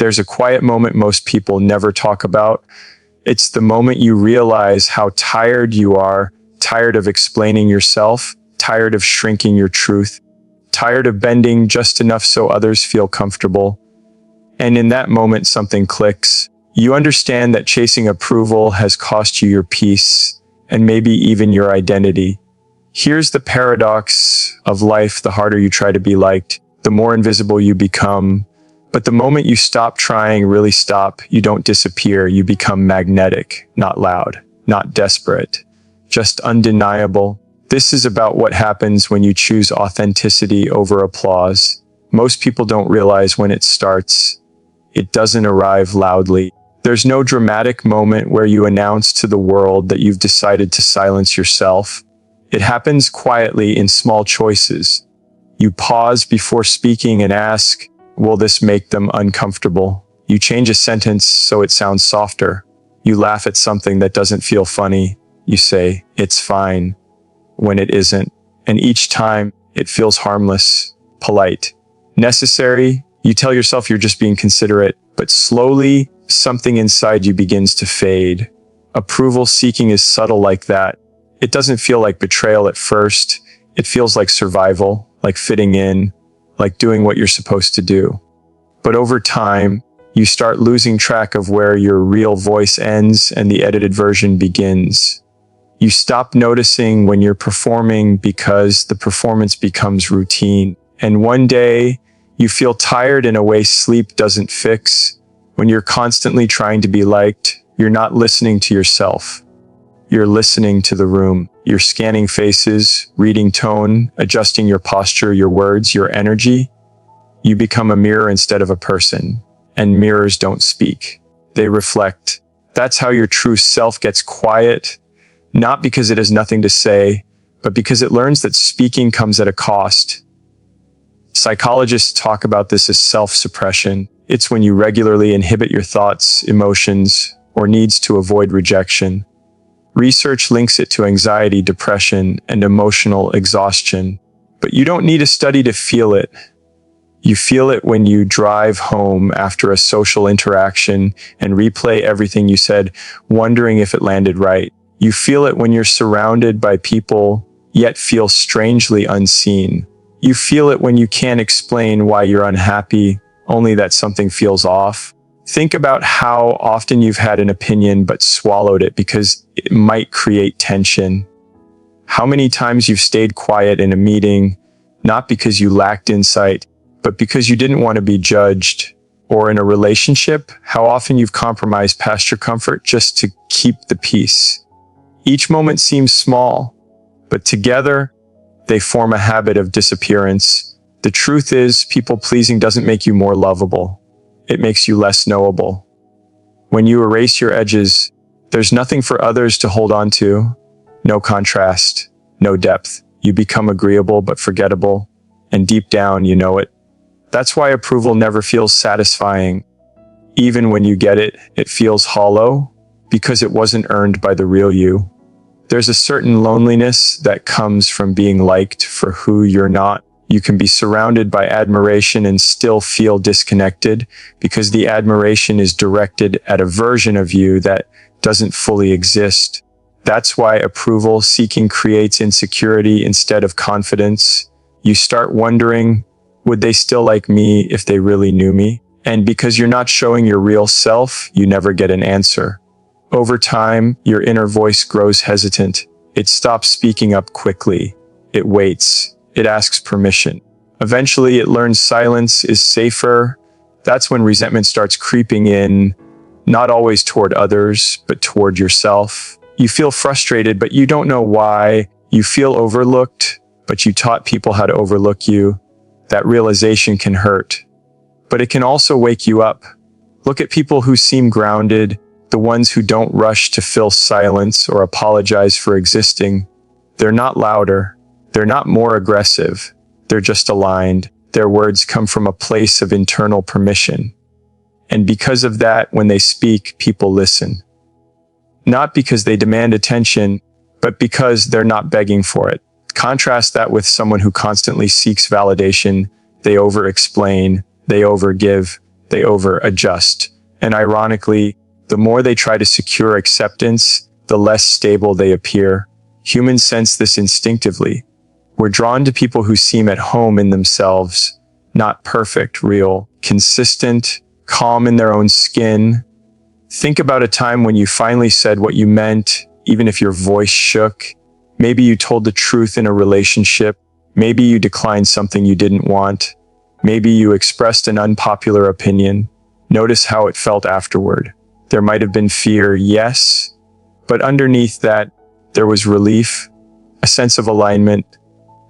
There's a quiet moment most people never talk about. It's the moment you realize how tired you are, tired of explaining yourself, tired of shrinking your truth, tired of bending just enough so others feel comfortable. And in that moment, something clicks. You understand that chasing approval has cost you your peace, and maybe even your identity. Here's the paradox of life: the harder you try to be liked, the more invisible you become. But the moment you stop trying, really stop, you don't disappear. You become magnetic, not loud, not desperate, just undeniable. This is about what happens when you choose authenticity over applause. Most people don't realize when it starts. It doesn't arrive loudly. There's no dramatic moment where you announce to the world that you've decided to silence yourself. It happens quietly in small choices. You pause before speaking and ask, will this make them uncomfortable? You change a sentence so it sounds softer. You laugh at something that doesn't feel funny. You say, it's fine, when it isn't. And each time, it feels harmless, polite, necessary. You tell yourself you're just being considerate, but slowly, something inside you begins to fade. Approval seeking is subtle like that. It doesn't feel like betrayal at first. It feels like survival, like fitting in, like doing what you're supposed to do. But over time, you start losing track of where your real voice ends and the edited version begins. You stop noticing when you're performing because the performance becomes routine. And one day, you feel tired in a way sleep doesn't fix. When you're constantly trying to be liked, you're not listening to yourself. You're listening to the room. You're scanning faces, reading tone, adjusting your posture, your words, your energy. You become a mirror instead of a person. And mirrors don't speak. They reflect. That's how your true self gets quiet, not because it has nothing to say, but because it learns that speaking comes at a cost. Psychologists talk about this as self-suppression. It's when you regularly inhibit your thoughts, emotions, or needs to avoid rejection. Research links it to anxiety, depression, and emotional exhaustion. But you don't need a study to feel it. You feel it when you drive home after a social interaction and replay everything you said, wondering if it landed right. You feel it when you're surrounded by people, yet feel strangely unseen. You feel it when you can't explain why you're unhappy, only that something feels off. Think about how often you've had an opinion but swallowed it because it might create tension. How many times you've stayed quiet in a meeting, not because you lacked insight, but because you didn't want to be judged. Or in a relationship, how often you've compromised past your comfort just to keep the peace. Each moment seems small, but together, they form a habit of disappearance. The truth is, people-pleasing doesn't make you more lovable. It makes you less knowable. When you erase your edges, there's nothing for others to hold on to. No contrast, no depth. You become agreeable but forgettable, and deep down you know it. That's why approval never feels satisfying. Even when you get it, it feels hollow, because it wasn't earned by the real you. There's a certain loneliness that comes from being liked for who you're not. You can be surrounded by admiration and still feel disconnected because the admiration is directed at a version of you that doesn't fully exist. That's why approval seeking creates insecurity instead of confidence. You start wondering, would they still like me if they really knew me? And because you're not showing your real self, you never get an answer. Over time, your inner voice grows hesitant. It stops speaking up quickly. It waits. It asks permission. Eventually, it learns silence is safer. That's when resentment starts creeping in, not always toward others, but toward yourself. You feel frustrated, but you don't know why. You feel overlooked, but you taught people how to overlook you. That realization can hurt, but it can also wake you up. Look at people who seem grounded, the ones who don't rush to fill silence or apologize for existing. They're not louder. They're not more aggressive. They're just aligned. Their words come from a place of internal permission. And because of that, when they speak, people listen. Not because they demand attention, but because they're not begging for it. Contrast that with someone who constantly seeks validation. They over-explain, they overgive, they over-adjust. And ironically, the more they try to secure acceptance, the less stable they appear. Humans sense this instinctively. We're drawn to people who seem at home in themselves, not perfect, real, consistent, calm in their own skin. Think about a time when you finally said what you meant, even if your voice shook. Maybe you told the truth in a relationship. Maybe you declined something you didn't want. Maybe you expressed an unpopular opinion. Notice how it felt afterward. There might have been fear, yes, but underneath that, there was relief, a sense of alignment.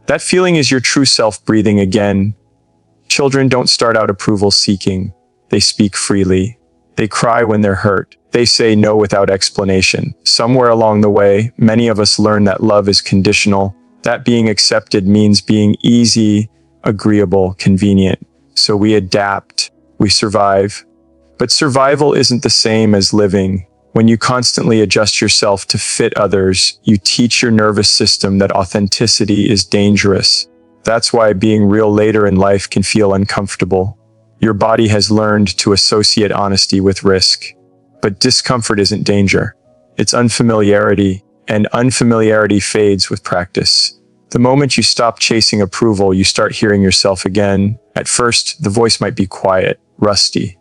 That feeling is your true self breathing again. Children don't start out approval seeking. They speak freely. They cry when they're hurt. They say no without explanation. Somewhere along the way, many of us learn that love is conditional, that being accepted means being easy, agreeable, convenient. So we adapt, we survive. But survival isn't the same as living. When you constantly adjust yourself to fit others, you teach your nervous system that authenticity is dangerous. That's why being real later in life can feel uncomfortable. Your body has learned to associate honesty with risk. But discomfort isn't danger. It's unfamiliarity, and unfamiliarity fades with practice. The moment you stop chasing approval, you start hearing yourself again. At first, the voice might be quiet, rusty.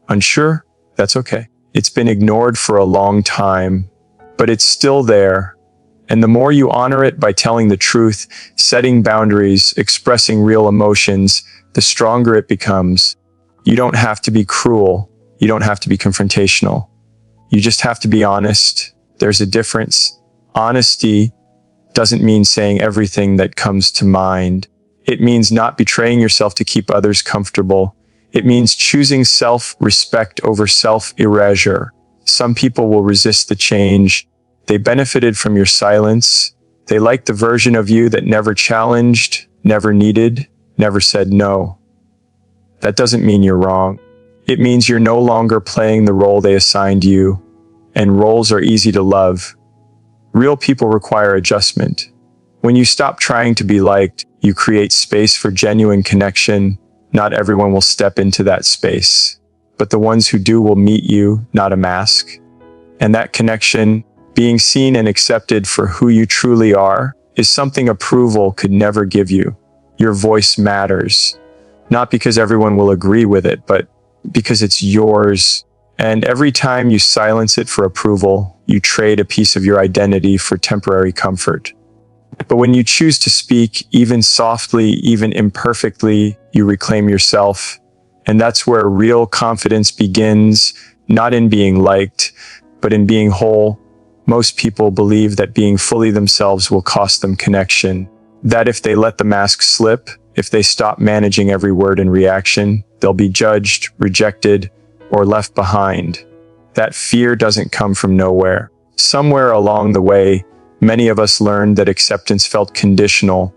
Unsure? That's okay. It's been ignored for a long time, but it's still there. And the more you honor it by telling the truth, setting boundaries, expressing real emotions, the stronger it becomes. You don't have to be cruel. You don't have to be confrontational. You just have to be honest. There's a difference. Honesty doesn't mean saying everything that comes to mind. It means not betraying yourself to keep others comfortable. It means choosing self-respect over self-erasure. Some people will resist the change. They benefited from your silence. They liked the version of you that never challenged, never needed, never said no. That doesn't mean you're wrong. It means you're no longer playing the role they assigned you, and roles are easy to love. Real people require adjustment. When you stop trying to be liked, you create space for genuine connection. Not everyone will step into that space, but the ones who do will meet you, not a mask. And that connection, being seen and accepted for who you truly are, is something approval could never give you. Your voice matters, not because everyone will agree with it, but because it's yours. And every time you silence it for approval, you trade a piece of your identity for temporary comfort. But when you choose to speak, even softly, even imperfectly, you reclaim yourself. And that's where real confidence begins, not in being liked, but in being whole. Most people believe that being fully themselves will cost them connection. That if they let the mask slip, if they stop managing every word and reaction, they'll be judged, rejected, or left behind. That fear doesn't come from nowhere. Somewhere along the way, many of us learned that acceptance felt conditional.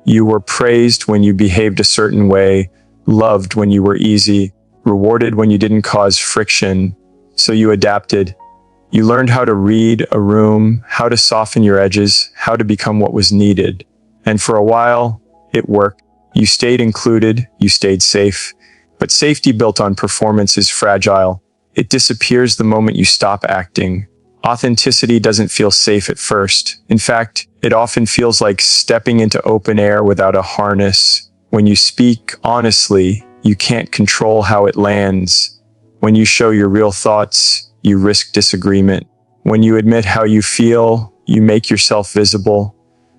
You were praised when you behaved a certain way, loved when you were easy, rewarded when you didn't cause friction. So you adapted. You learned how to read a room, how to soften your edges, how to become what was needed. And for a while, it worked. You stayed included, you stayed safe. But safety built on performance is fragile. It disappears the moment you stop acting. Authenticity doesn't feel safe at first. In fact, it often feels like stepping into open air without a harness. When you speak honestly, you can't control how it lands. When you show your real thoughts, you risk disagreement. When you admit how you feel, you make yourself visible.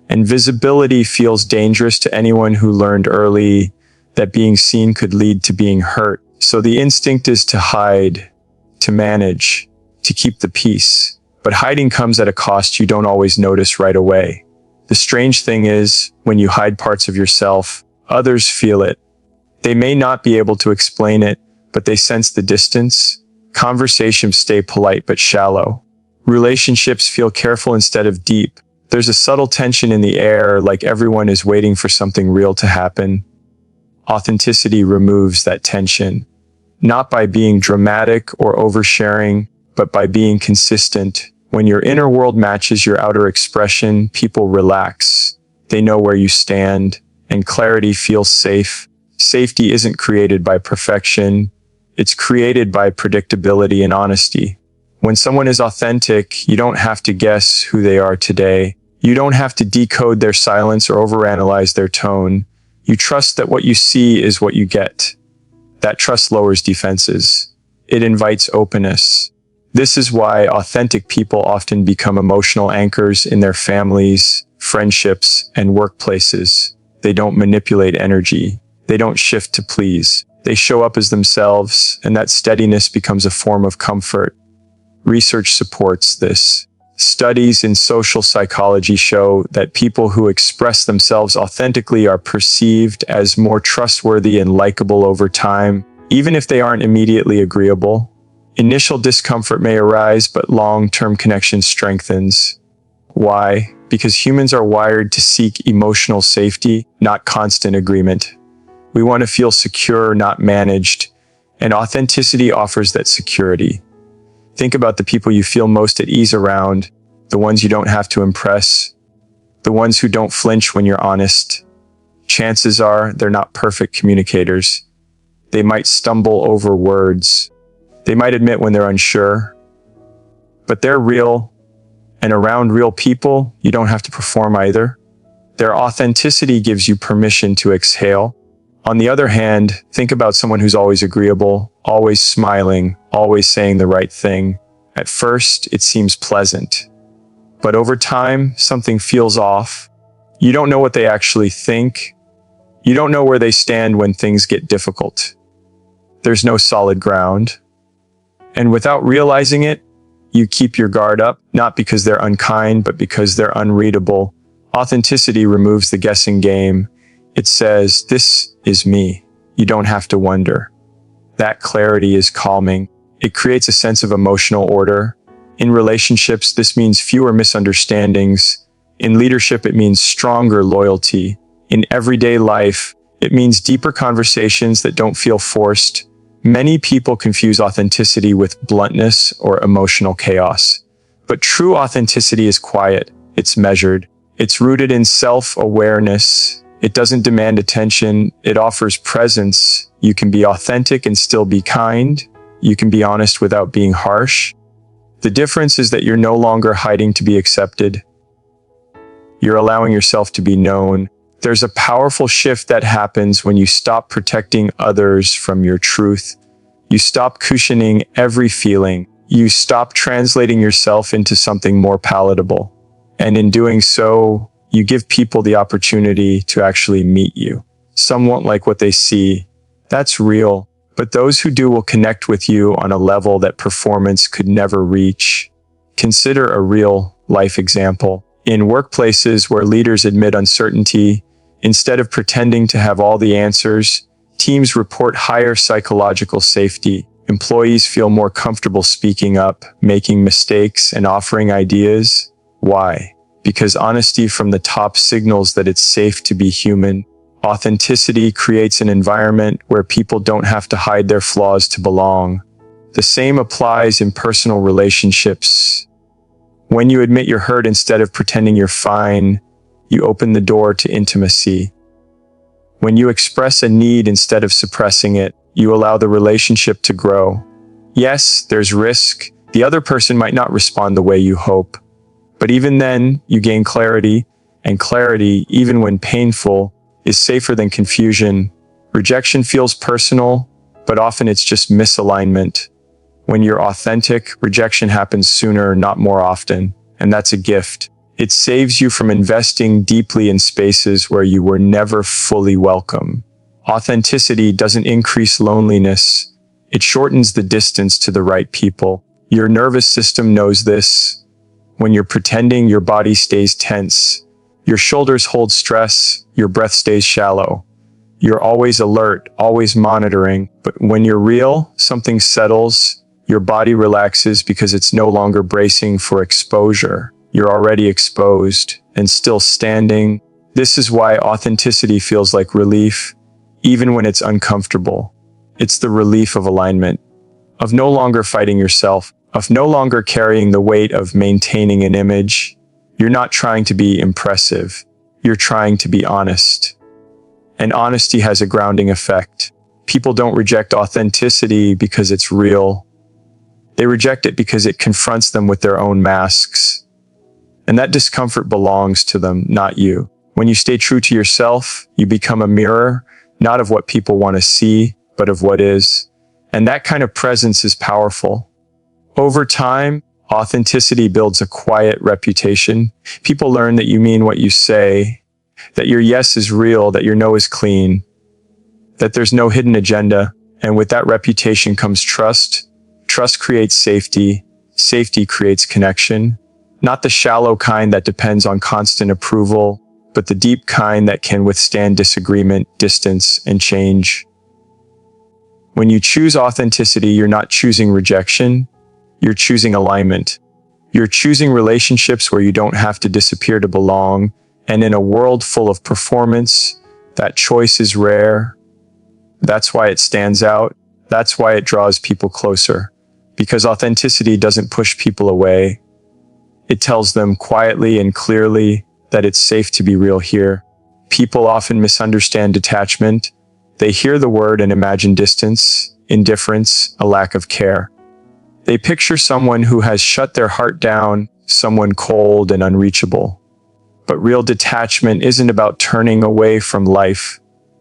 And visibility feels dangerous to anyone who learned early that being seen could lead to being hurt. So the instinct is to hide, to manage, to keep the peace. But hiding comes at a cost you don't always notice right away. The strange thing is, when you hide parts of yourself, others feel it. They may not be able to explain it, but they sense the distance. Conversations stay polite but shallow. Relationships feel careful instead of deep. There's a subtle tension in the air, like everyone is waiting for something real to happen. Authenticity removes that tension, not by being dramatic or oversharing, but by being consistent. When your inner world matches your outer expression, people relax. They know where you stand, and clarity feels safe. Safety isn't created by perfection. It's created by predictability and honesty. When someone is authentic, you don't have to guess who they are today. You don't have to decode their silence or overanalyze their tone. You trust that what you see is what you get. That trust lowers defenses. It invites openness. This is why authentic people often become emotional anchors in their families, friendships, and workplaces. They don't manipulate energy. They don't shift to please. They show up as themselves, and that steadiness becomes a form of comfort. Research supports this. Studies in social psychology show that people who express themselves authentically are perceived as more trustworthy and likable over time, even if they aren't immediately agreeable. Initial discomfort may arise, but long-term connection strengthens. Why? Because humans are wired to seek emotional safety, not constant agreement. We want to feel secure, not managed, and authenticity offers that security. Think about the people you feel most at ease around, the ones you don't have to impress, the ones who don't flinch when you're honest. Chances are they're not perfect communicators. They might stumble over words. They might admit when they're unsure. But they're real, and around real people, you don't have to perform either. Their authenticity gives you permission to exhale. On the other hand, think about someone who's always agreeable, always smiling, always saying the right thing. At first, it seems pleasant. But over time, something feels off. You don't know what they actually think. You don't know where they stand when things get difficult. There's no solid ground. And without realizing it, you keep your guard up, not because they're unkind, but because they're unreadable. Authenticity removes the guessing game. It says, "This is me." You don't have to wonder. That clarity is calming. It creates a sense of emotional order. In relationships, this means fewer misunderstandings. In leadership, it means stronger loyalty. In everyday life, it means deeper conversations that don't feel forced. Many people confuse authenticity with bluntness or emotional chaos. But true authenticity is quiet. It's measured. It's rooted in self-awareness. It doesn't demand attention. It offers presence. You can be authentic and still be kind. You can be honest without being harsh. The difference is that you're no longer hiding to be accepted. You're allowing yourself to be known. There's a powerful shift that happens when you stop protecting others from your truth. You stop cushioning every feeling. You stop translating yourself into something more palatable. And in doing so, you give people the opportunity to actually meet you. Some won't like what they see. That's real. But those who do will connect with you on a level that performance could never reach. Consider a real life example. In workplaces where leaders admit uncertainty, instead of pretending to have all the answers, teams report higher psychological safety. Employees feel more comfortable speaking up, making mistakes, and offering ideas. Why? Because honesty from the top signals that it's safe to be human. Authenticity creates an environment where people don't have to hide their flaws to belong. The same applies in personal relationships. When you admit you're hurt instead of pretending you're fine, you open the door to intimacy. When you express a need instead of suppressing it, you allow the relationship to grow. Yes, there's risk. The other person might not respond the way you hope. But even then, you gain clarity, and clarity, even when painful, is safer than confusion. Rejection feels personal, but often it's just misalignment. When you're authentic, rejection happens sooner, not more often, and that's a gift. It saves you from investing deeply in spaces where you were never fully welcome. Authenticity doesn't increase loneliness. It shortens the distance to the right people. Your nervous system knows this. When you're pretending, your body stays tense. Your shoulders hold stress. Your breath stays shallow. You're always alert, always monitoring. But when you're real, something settles. Your body relaxes because it's no longer bracing for exposure. You're already exposed and still standing. This is why authenticity feels like relief, even when it's uncomfortable. It's the relief of alignment, of no longer fighting yourself, of no longer carrying the weight of maintaining an image. You're not trying to be impressive. You're trying to be honest. And honesty has a grounding effect. People don't reject authenticity because it's real. They reject it because it confronts them with their own masks. And that discomfort belongs to them, not you. When you stay true to yourself, you become a mirror, not of what people want to see, but of what is. And that kind of presence is powerful. Over time, authenticity builds a quiet reputation. People learn that you mean what you say, that your yes is real, that your no is clean, that there's no hidden agenda. And with that reputation comes trust. Trust creates safety. Safety creates connection. Not the shallow kind that depends on constant approval, but the deep kind that can withstand disagreement, distance, and change. When you choose authenticity, you're not choosing rejection. You're choosing alignment. You're choosing relationships where you don't have to disappear to belong. And in a world full of performance, that choice is rare. That's why it stands out. That's why it draws people closer. Because authenticity doesn't push people away. It tells them quietly and clearly that it's safe to be real here. People often misunderstand detachment. They hear the word and imagine distance, indifference, a lack of care. They picture someone who has shut their heart down, someone cold and unreachable. But real detachment isn't about turning away from life.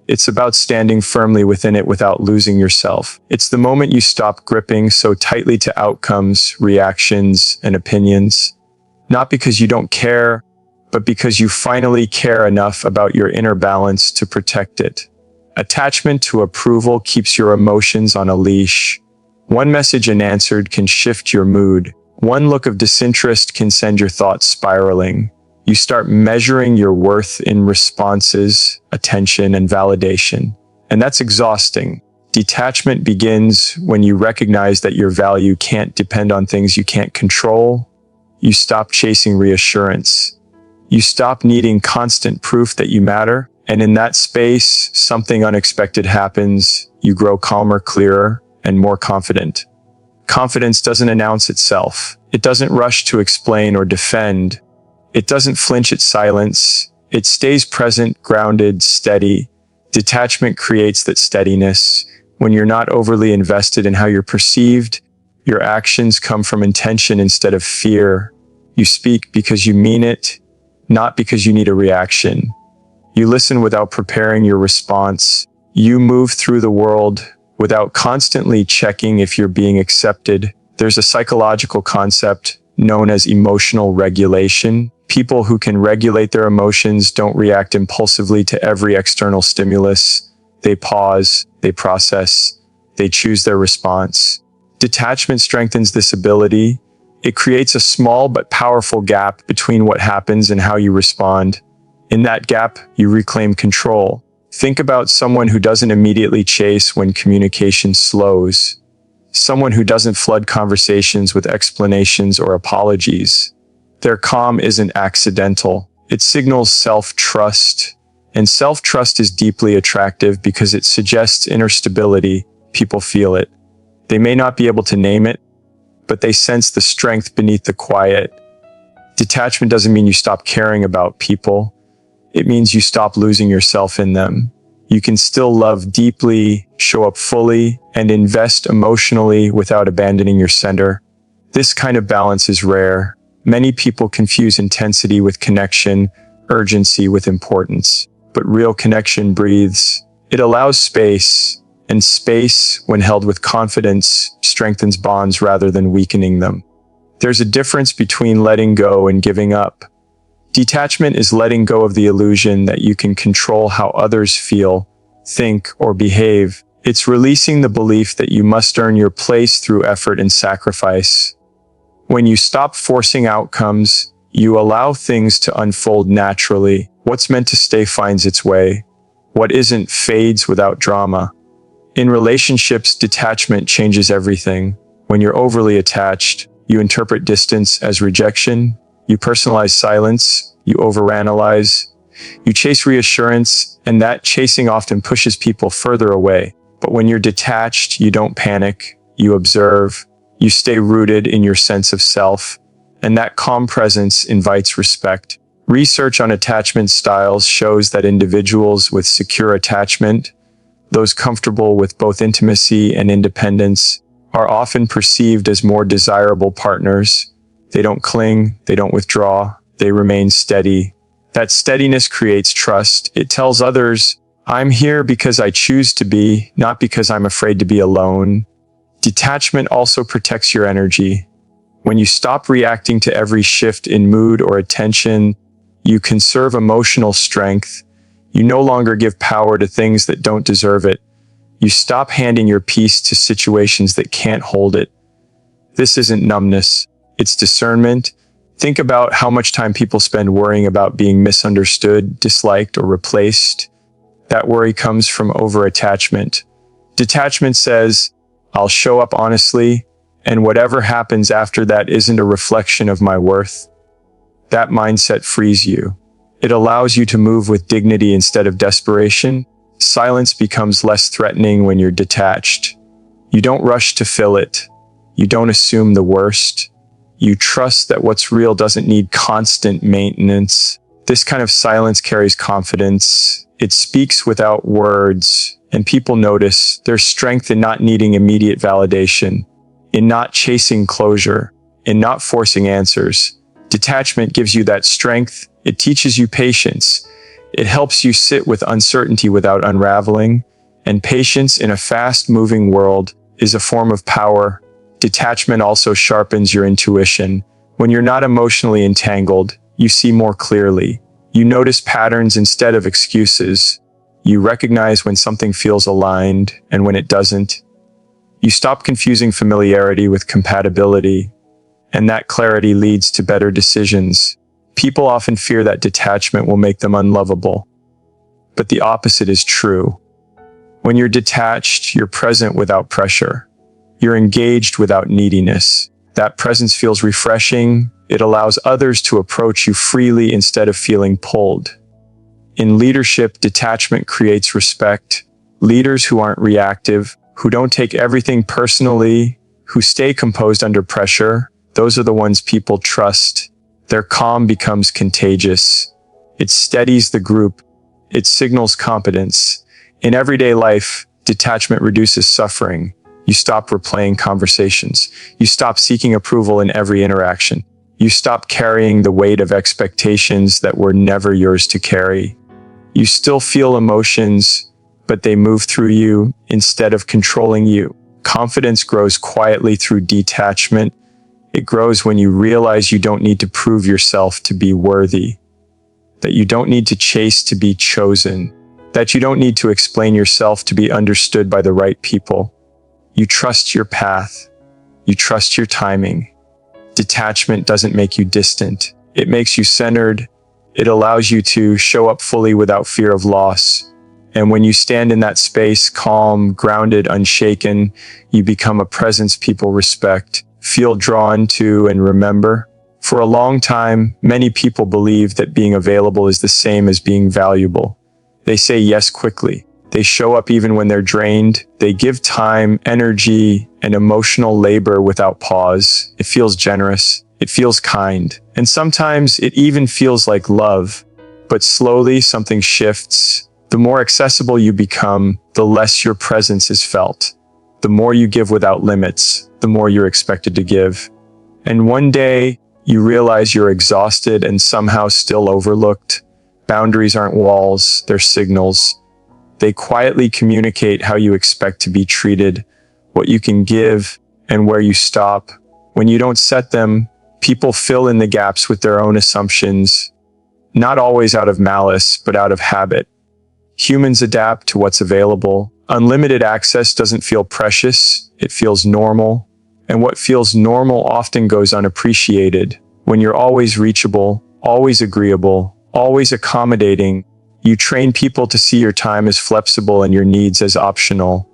It's about standing firmly within it without losing yourself. It's the moment you stop gripping so tightly to outcomes, reactions, and opinions. Not because you don't care, but because you finally care enough about your inner balance to protect it. Attachment to approval keeps your emotions on a leash. One message unanswered can shift your mood. One look of disinterest can send your thoughts spiraling. You start measuring your worth in responses, attention, and validation. And that's exhausting. Detachment begins when you recognize that your value can't depend on things you can't control. You stop chasing reassurance. You stop needing constant proof that you matter. And in that space, something unexpected happens. You grow calmer, clearer, and more confident. Confidence doesn't announce itself. It doesn't rush to explain or defend. It doesn't flinch at silence. It stays present, grounded, steady. Detachment creates that steadiness. When you're not overly invested in how you're perceived, your actions come from intention instead of fear. You speak because you mean it, not because you need a reaction. You listen without preparing your response. You move through the world without constantly checking if you're being accepted. There's a psychological concept known as emotional regulation. People who can regulate their emotions don't react impulsively to every external stimulus. They pause, they process, they choose their response. Detachment strengthens this ability. It creates a small but powerful gap between what happens and how you respond. In that gap, you reclaim control. Think about someone who doesn't immediately chase when communication slows. Someone who doesn't flood conversations with explanations or apologies. Their calm isn't accidental. It signals self-trust. And self-trust is deeply attractive because it suggests inner stability. People feel it. They may not be able to name it, but they sense the strength beneath the quiet. Detachment doesn't mean you stop caring about people. It means you stop losing yourself in them. You can still love deeply, show up fully, and invest emotionally without abandoning your center. This kind of balance is rare. Many people confuse intensity with connection, urgency with importance. But real connection breathes. It allows space, and space, when held with confidence, strengthens bonds rather than weakening them. There's a difference between letting go and giving up. Detachment is letting go of the illusion that you can control how others feel, think, or behave. It's releasing the belief that you must earn your place through effort and sacrifice. When you stop forcing outcomes, you allow things to unfold naturally. What's meant to stay finds its way. What isn't fades without drama. In relationships, detachment changes everything. When you're overly attached, you interpret distance as rejection. You personalize silence. You overanalyze. You chase reassurance, and that chasing often pushes people further away. But when you're detached, you don't panic. You observe. You stay rooted in your sense of self. And that calm presence invites respect. Research on attachment styles shows that individuals with secure attachment those comfortable with both intimacy and independence, are often perceived as more desirable partners. They don't cling, they don't withdraw, they remain steady. That steadiness creates trust. It tells others, I'm here because I choose to be, not because I'm afraid to be alone. Detachment also protects your energy. When you stop reacting to every shift in mood or attention, you conserve emotional strength. You no longer give power to things that don't deserve it. You stop handing your peace to situations that can't hold it. This isn't numbness, it's discernment. Think about how much time people spend worrying about being misunderstood, disliked, or replaced. That worry comes from over-attachment. Detachment says, I'll show up honestly, and whatever happens after that isn't a reflection of my worth. That mindset frees you. It allows you to move with dignity instead of desperation. Silence becomes less threatening when you're detached. You don't rush to fill it. You don't assume the worst. You trust that what's real doesn't need constant maintenance. This kind of silence carries confidence. It speaks without words, and people notice. There's strength in not needing immediate validation, in not chasing closure, in not forcing answers. Detachment gives you that strength. It teaches you patience. It helps you sit with uncertainty without unraveling, and patience in a fast-moving world is a form of power. Detachment also sharpens your intuition. When you're not emotionally entangled, you see more clearly. You notice patterns instead of excuses. You recognize when something feels aligned and when it doesn't. You stop confusing familiarity with compatibility, and that clarity leads to better decisions. People often fear that detachment will make them unlovable, but the opposite is true. When you're detached, you're present without pressure. You're engaged without neediness. That presence feels refreshing. It allows others to approach you freely instead of feeling pulled. In leadership, detachment creates respect. Leaders who aren't reactive, who don't take everything personally, who stay composed under pressure, those are the ones people trust. Their calm becomes contagious. It steadies the group. It signals competence. In everyday life, detachment reduces suffering. You stop replaying conversations. You stop seeking approval in every interaction. You stop carrying the weight of expectations that were never yours to carry. You still feel emotions, but they move through you instead of controlling you. Confidence grows quietly through detachment. It grows when you realize you don't need to prove yourself to be worthy, that you don't need to chase to be chosen, that you don't need to explain yourself to be understood by the right people. You trust your path. You trust your timing. Detachment doesn't make you distant. It makes you centered. It allows you to show up fully without fear of loss. And when you stand in that space, calm, grounded, unshaken, you become a presence people respect, feel drawn to, and remember. For a long time, many people believe that being available is the same as being valuable. They say yes quickly. They show up even when they're drained. They give time, energy, and emotional labor without pause. It feels generous. It feels kind. And sometimes it even feels like love. But slowly something shifts. The more accessible you become, the less your presence is felt. The more you give without limits, the more you're expected to give. And one day, you realize you're exhausted and somehow still overlooked. Boundaries aren't walls, they're signals. They quietly communicate how you expect to be treated, what you can give, and where you stop. When you don't set them, people fill in the gaps with their own assumptions, not always out of malice, but out of habit. Humans adapt to what's available. Unlimited access doesn't feel precious, it feels normal. And what feels normal often goes unappreciated. When you're always reachable, always agreeable, always accommodating, you train people to see your time as flexible and your needs as optional.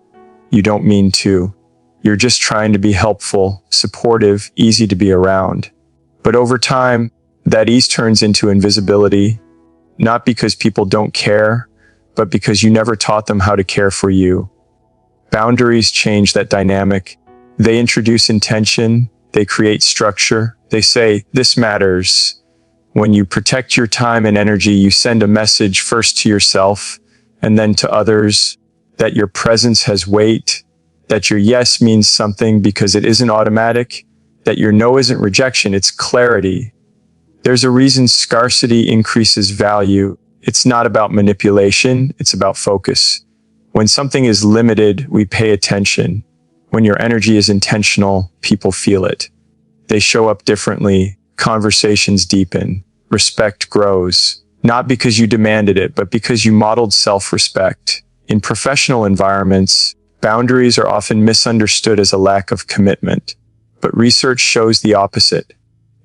You don't mean to. You're just trying to be helpful, supportive, easy to be around. But over time, that ease turns into invisibility, not because people don't care, but because you never taught them how to care for you. Boundaries change that dynamic. They introduce intention, they create structure, they say, this matters. When you protect your time and energy, you send a message first to yourself and then to others. that your presence has weight, that your yes means something because it isn't automatic, that your no isn't rejection, it's clarity. There's a reason scarcity increases value. It's not about manipulation, it's about focus. When something is limited, we pay attention. When your energy is intentional, people feel it. They show up differently, conversations deepen, respect grows, not because you demanded it, but because you modeled self-respect. In professional environments, boundaries are often misunderstood as a lack of commitment, but research shows the opposite.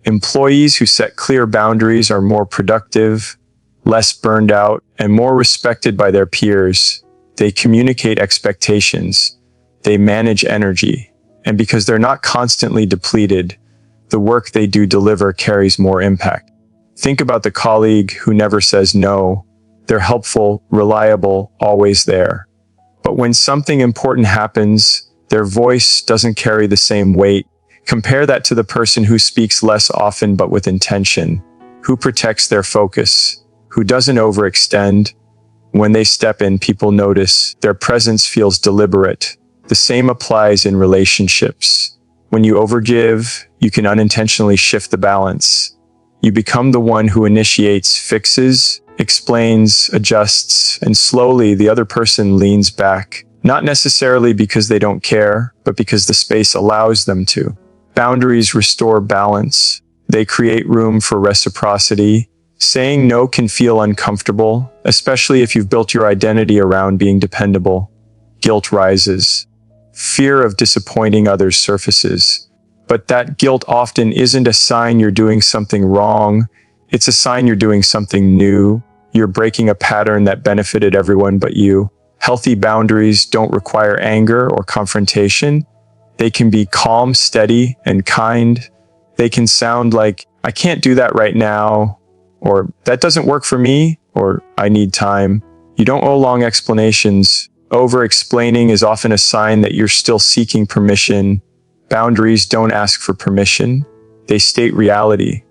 Employees who set clear boundaries are more productive, less burned out, and more respected by their peers. They communicate expectations, they manage energy, and because they're not constantly depleted, the work they do deliver carries more impact. Think about the colleague who never says no. They're helpful, reliable, always there. But when something important happens, their voice doesn't carry the same weight. Compare that to the person who speaks less often but with intention, who protects their focus, who doesn't overextend. When they step in, people notice. Their presence feels deliberate. The same applies in relationships. When you overgive, you can unintentionally shift the balance. You become the one who initiates, fixes, explains, adjusts, and slowly the other person leans back, not necessarily because they don't care, but because the space allows them to. Boundaries restore balance. They create room for reciprocity. Saying no can feel uncomfortable, especially if you've built your identity around being dependable. Guilt rises. Fear of disappointing others surfaces. But that guilt often isn't a sign you're doing something wrong. It's a sign you're doing something new. You're breaking a pattern that benefited everyone but you. Healthy boundaries don't require anger or confrontation. They can be calm, steady, and kind. They can sound like, I can't do that right now, or that doesn't work for me, or I need time. You don't owe long explanations. Over-explaining is often a sign that you're still seeking permission. Boundaries don't ask for permission. They state reality.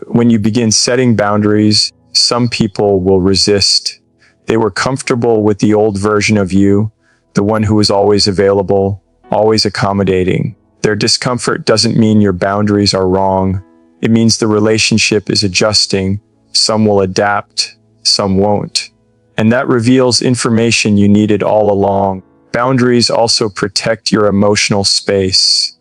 When you begin setting boundaries, some people will resist. They were comfortable with the old version of you, the one who was always available, always accommodating. Their discomfort doesn't mean your boundaries are wrong. It means the relationship is adjusting. Some will adapt, some won't. And that reveals information you needed all along. Boundaries also protect your emotional space.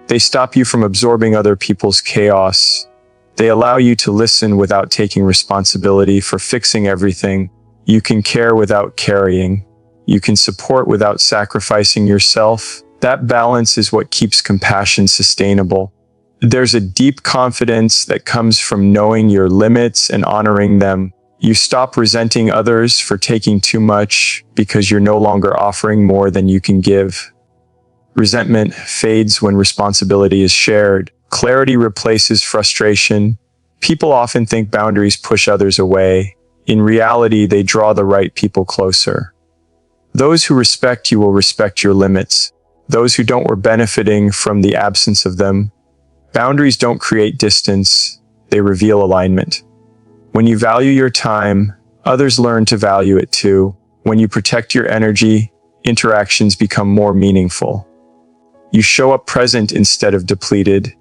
They stop you from absorbing other people's chaos. They allow you to listen without taking responsibility for fixing everything. You can care without carrying. You can support without sacrificing yourself. That balance is what keeps compassion sustainable. There's a deep confidence that comes from knowing your limits and honoring them. You stop resenting others for taking too much because you're no longer offering more than you can give. Resentment fades when responsibility is shared. Clarity replaces frustration. People often think boundaries push others away. In reality, they draw the right people closer. Those who respect you will respect your limits. Those who don't were benefiting from the absence of them. Boundaries don't create distance, they reveal alignment. When you value your time, others learn to value it too. When you protect your energy, interactions become more meaningful. You show up present instead of depleted.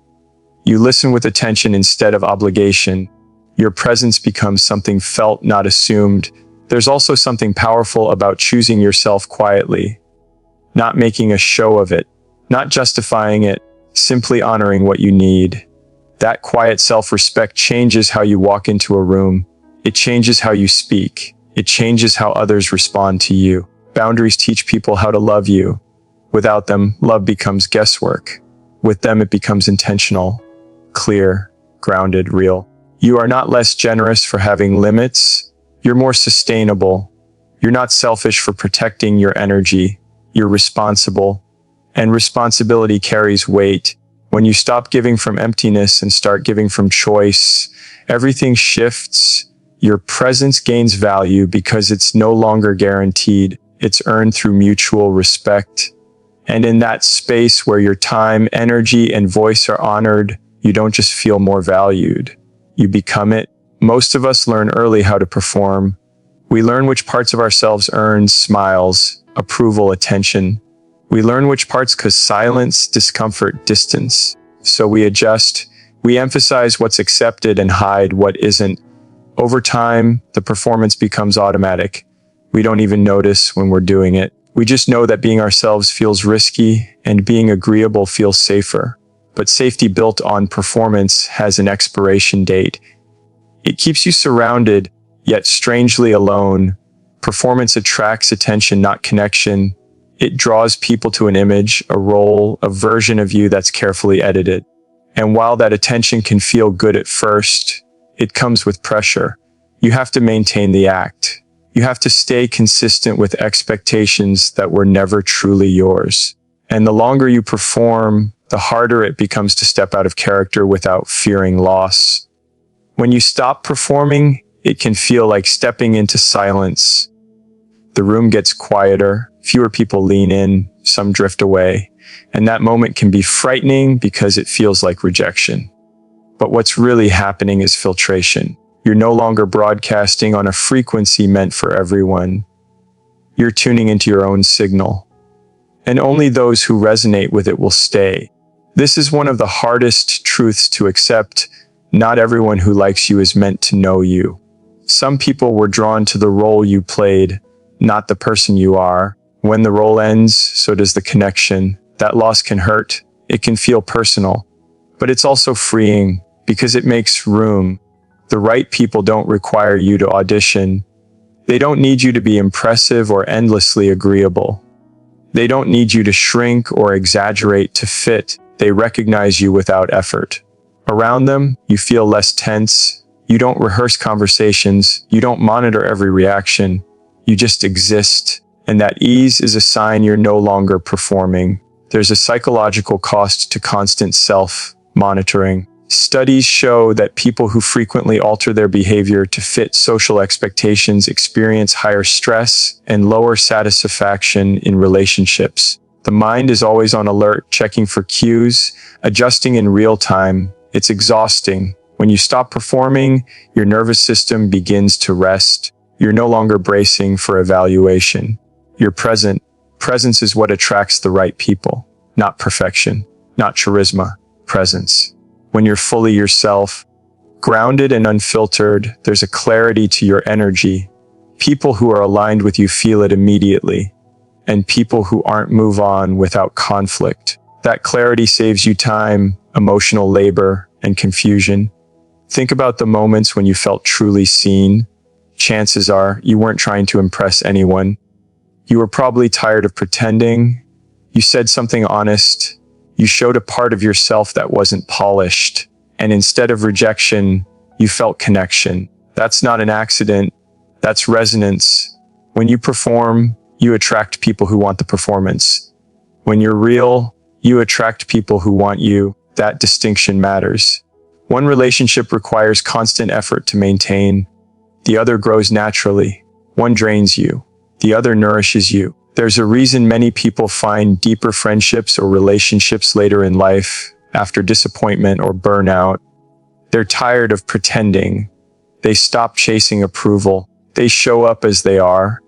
You listen with attention instead of obligation. Your presence becomes something felt, not assumed. There's also something powerful about choosing yourself quietly, not making a show of it, not justifying it, simply honoring what you need. That quiet self-respect changes how you walk into a room. It changes how you speak. It changes how others respond to you. Boundaries teach people how to love you. Without them, love becomes guesswork. With them, it becomes intentional, clear, grounded, real. You are not less generous for having limits. You're more sustainable. You're not selfish for protecting your energy. You're responsible. And responsibility carries weight. When you stop giving from emptiness and start giving from choice, everything shifts. Your presence gains value because it's no longer guaranteed. It's earned through mutual respect. And in that space where your time, energy, and voice are honored, you don't just feel more valued. You become it. Most of us learn early how to perform. We learn which parts of ourselves earn smiles, approval, attention. We learn which parts cause silence, discomfort, distance. So we adjust. We emphasize what's accepted and hide what isn't. Over time, the performance becomes automatic. We don't even notice when we're doing it. We just know that being ourselves feels risky and being agreeable feels safer. But safety built on performance has an expiration date. It keeps you surrounded, yet strangely alone. Performance attracts attention, not connection. It draws people to an image, a role, a version of you that's carefully edited. And while that attention can feel good at first, it comes with pressure. You have to maintain the act. You have to stay consistent with expectations that were never truly yours. And the longer you perform, the harder it becomes to step out of character without fearing loss. When you stop performing, it can feel like stepping into silence. The room gets quieter, fewer people lean in, some drift away, and that moment can be frightening because it feels like rejection. But what's really happening is filtration. You're no longer broadcasting on a frequency meant for everyone. You're tuning into your own signal. And only those who resonate with it will stay. This is one of the hardest truths to accept. Not everyone who likes you is meant to know you. Some people were drawn to the role you played, not the person you are. When the role ends, so does the connection. That loss can hurt. It can feel personal. But it's also freeing because it makes room. The right people don't require you to audition. They don't need you to be impressive or endlessly agreeable. They don't need you to shrink or exaggerate to fit. They recognize you without effort. Around them, you feel less tense. You don't rehearse conversations. You don't monitor every reaction. You just exist. And that ease is a sign you're no longer performing. There's a psychological cost to constant self-monitoring. Studies show that people who frequently alter their behavior to fit social expectations experience higher stress and lower satisfaction in relationships. The mind is always on alert, checking for cues, adjusting in real time. It's exhausting. When you stop performing, your nervous system begins to rest. You're no longer bracing for evaluation. You're present. Presence is what attracts the right people. Not perfection, not charisma, presence. When you're fully yourself, grounded and unfiltered, there's a clarity to your energy. People who are aligned with you feel it immediately, and people who aren't move on without conflict. That clarity saves you time, emotional labor, and confusion. Think about the moments when you felt truly seen. Chances are you weren't trying to impress anyone. You were probably tired of pretending. You said something honest. You showed a part of yourself that wasn't polished. And instead of rejection, you felt connection. That's not an accident. That's resonance. When you perform, you attract people who want the performance. When you're real, you attract people who want you. That distinction matters. One relationship requires constant effort to maintain. The other grows naturally. One drains you. The other nourishes you. There's a reason many people find deeper friendships or relationships later in life, after disappointment or burnout. They're tired of pretending. They stop chasing approval. They show up as they are.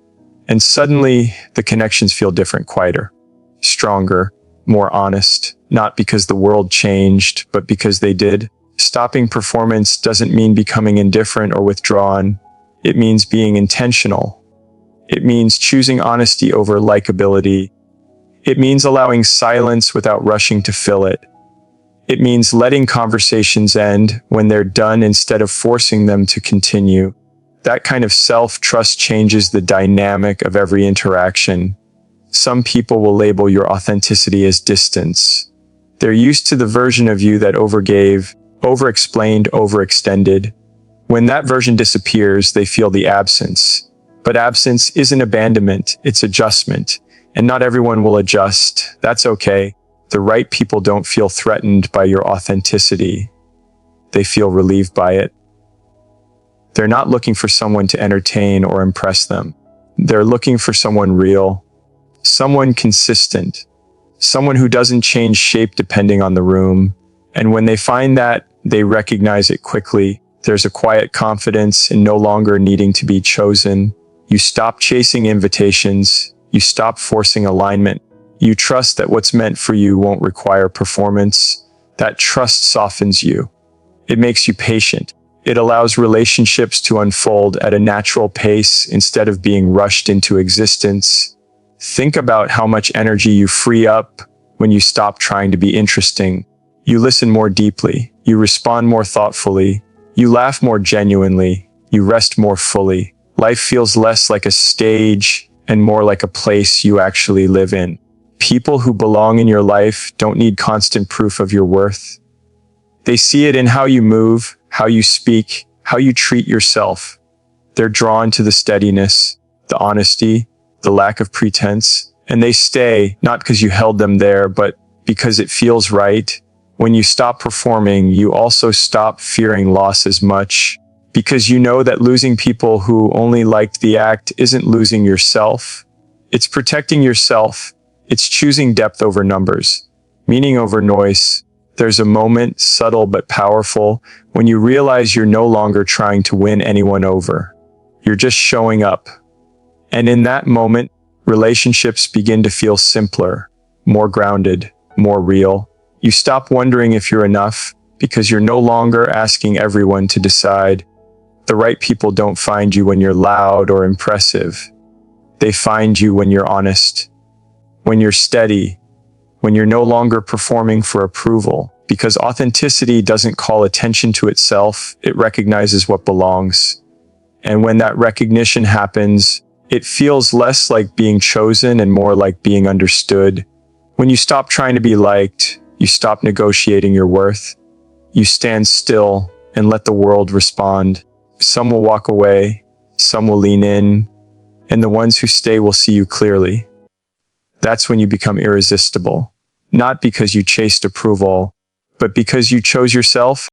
And suddenly, the connections feel different, quieter, stronger, more honest. Not because the world changed, but because they did. Stopping performance doesn't mean becoming indifferent or withdrawn. It means being intentional. It means choosing honesty over likability. It means allowing silence without rushing to fill it. It means letting conversations end when they're done instead of forcing them to continue. That kind of self-trust changes the dynamic of every interaction. Some people will label your authenticity as distance. They're used to the version of you that overgave, overexplained, overextended. When that version disappears, they feel the absence. But absence isn't abandonment, it's adjustment. And not everyone will adjust. That's okay. The right people don't feel threatened by your authenticity. They feel relieved by it. They're not looking for someone to entertain or impress them. They're looking for someone real, someone consistent, someone who doesn't change shape depending on the room. And when they find that, they recognize it quickly. There's a quiet confidence in no longer needing to be chosen. You stop chasing invitations. You stop forcing alignment. You trust that what's meant for you won't require performance. That trust softens you. It makes you patient. It allows relationships to unfold at a natural pace instead of being rushed into existence. Think about how much energy you free up when you stop trying to be interesting. You listen more deeply. You respond more thoughtfully. You laugh more genuinely. You rest more fully. Life feels less like a stage and more like a place you actually live in. People who belong in your life don't need constant proof of your worth. They see it in how you move, how you speak, how you treat yourself. They're drawn to the steadiness, the honesty, the lack of pretense, and they stay not because you held them there, but because it feels right. When you stop performing, you also stop fearing loss as much, because you know that losing people who only liked the act isn't losing yourself. It's protecting yourself. It's choosing depth over numbers, meaning over noise. There's a moment, subtle but powerful, when you realize you're no longer trying to win anyone over. You're just showing up. And in that moment, relationships begin to feel simpler, more grounded, more real. You stop wondering if you're enough, because you're no longer asking everyone to decide. The right people don't find you when you're loud or impressive. They find you when you're honest, when you're steady, when you're no longer performing for approval, because authenticity doesn't call attention to itself, it recognizes what belongs. And when that recognition happens, it feels less like being chosen and more like being understood. When you stop trying to be liked, you stop negotiating your worth. You stand still and let the world respond. Some will walk away, some will lean in, and the ones who stay will see you clearly. That's when you become irresistible. Not because you chased approval, but because you chose yourself.